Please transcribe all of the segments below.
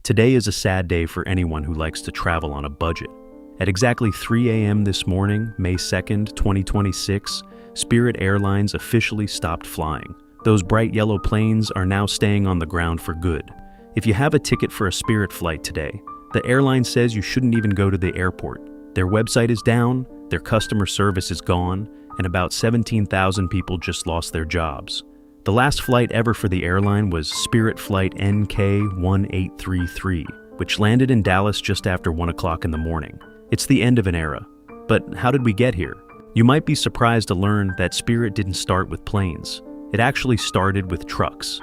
Today is a sad day for anyone who likes to travel on a budget. At exactly 3 a.m. this morning, May 2nd, 2026, Spirit Airlines officially stopped flying. Those bright yellow planes are now staying on the ground for good. If you have a ticket for a Spirit flight today, the airline says you shouldn't even go to the airport. Their website is down, their customer service is gone, and about 17,000 people just lost their jobs. The last flight ever for the airline was Spirit Flight NK1833, which landed in Dallas just after 1 o'clock in the morning. It's the end of an era. But how did we get here? You might be surprised to learn that Spirit didn't start with planes. It actually started with trucks.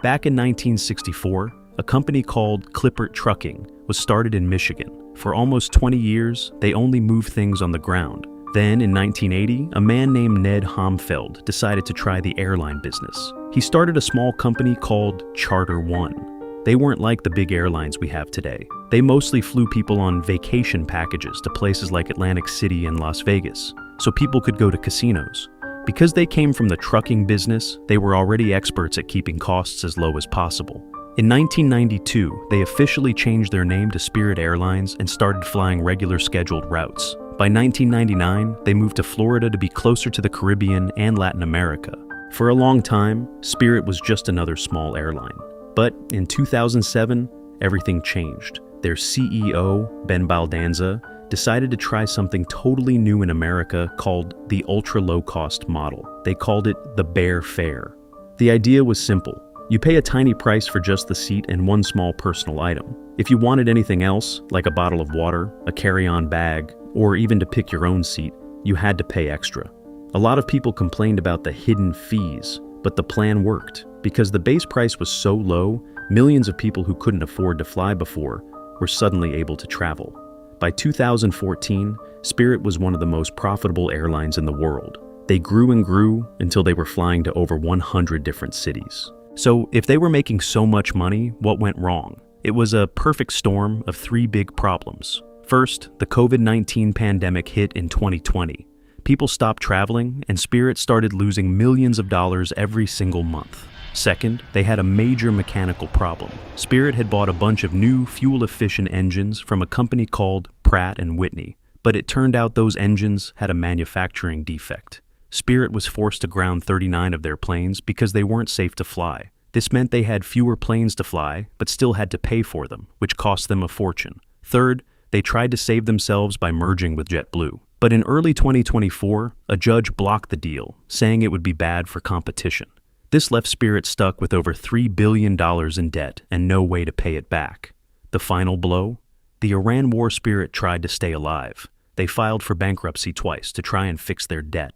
Back in 1964, a company called Clippert Trucking was started in Michigan. For almost 20 years, they only moved things on the ground. Then, in 1980, a man named Ned Homfeld decided to try the airline business. He started a small company called Charter One. They weren't like the big airlines we have today. They mostly flew people on vacation packages to places like Atlantic City and Las Vegas, so people could go to casinos. Because they came from the trucking business, they were already experts at keeping costs as low as possible. In 1992, they officially changed their name to Spirit Airlines and started flying regular scheduled routes. By 1999, they moved to Florida to be closer to the Caribbean and Latin America. For a long time, Spirit was just another small airline. But in 2007, everything changed. Their CEO, Ben Baldanza, decided to try something totally new in America called the ultra-low-cost model. They called it the Bear Fare. The idea was simple. You pay a tiny price for just the seat and one small personal item. If you wanted anything else, like a bottle of water, a carry-on bag, or even to pick your own seat, you had to pay extra. A lot of people complained about the hidden fees, but the plan worked. Because the base price was so low, millions of people who couldn't afford to fly before were suddenly able to travel. By 2014, Spirit was one of the most profitable airlines in the world. They grew and grew until they were flying to over 100 different cities. So if they were making so much money, what went wrong? It was a perfect storm of three big problems. First, the COVID-19 pandemic hit in 2020. People stopped traveling, and Spirit started losing millions of dollars every single month. Second, they had a major mechanical problem. Spirit had bought a bunch of new fuel-efficient engines from a company called Pratt & Whitney, but it turned out those engines had a manufacturing defect. Spirit was forced to ground 39 of their planes because they weren't safe to fly. This meant they had fewer planes to fly, but still had to pay for them, which cost them a fortune. Third, they tried to save themselves by merging with JetBlue. But in early 2024, a judge blocked the deal, saying it would be bad for competition. This left Spirit stuck with over $3 billion in debt and no way to pay it back. The final blow? The Iran war. Spirit tried to stay alive. They filed for bankruptcy twice to try and fix their debt.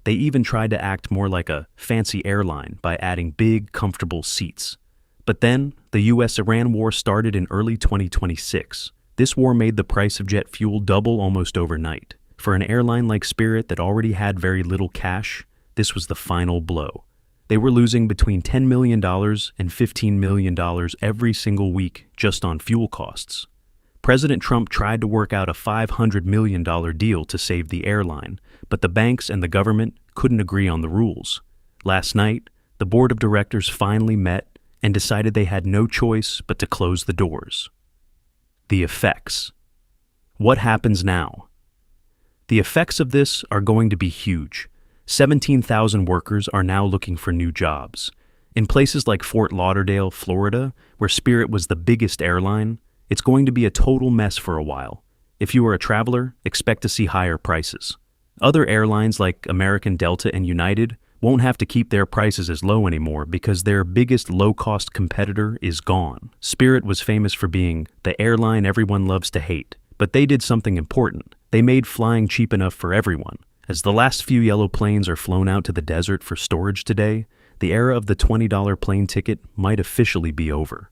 They even tried to act more like a fancy airline by adding big, comfortable seats. But then, the US-Iran war started in early 2026. This war made the price of jet fuel double almost overnight. For an airline like Spirit that already had very little cash, this was the final blow. They were losing between $10 million and $15 million every single week just on fuel costs. President Trump tried to work out a $500 million deal to save the airline, but the banks and the government couldn't agree on the rules. Last night, the board of directors finally met and decided they had no choice but to close the doors. The effects. What happens now? The effects of this are going to be huge. 17,000 workers are now looking for new jobs. In places like Fort Lauderdale, Florida, where Spirit was the biggest airline, it's going to be a total mess for a while. If you are a traveler, expect to see higher prices. Other airlines like American, Delta, and United won't have to keep their prices as low anymore because their biggest low-cost competitor is gone. Spirit was famous for being the airline everyone loves to hate, but they did something important. They made flying cheap enough for everyone. As the last few yellow planes are flown out to the desert for storage today, the era of the $20 plane ticket might officially be over.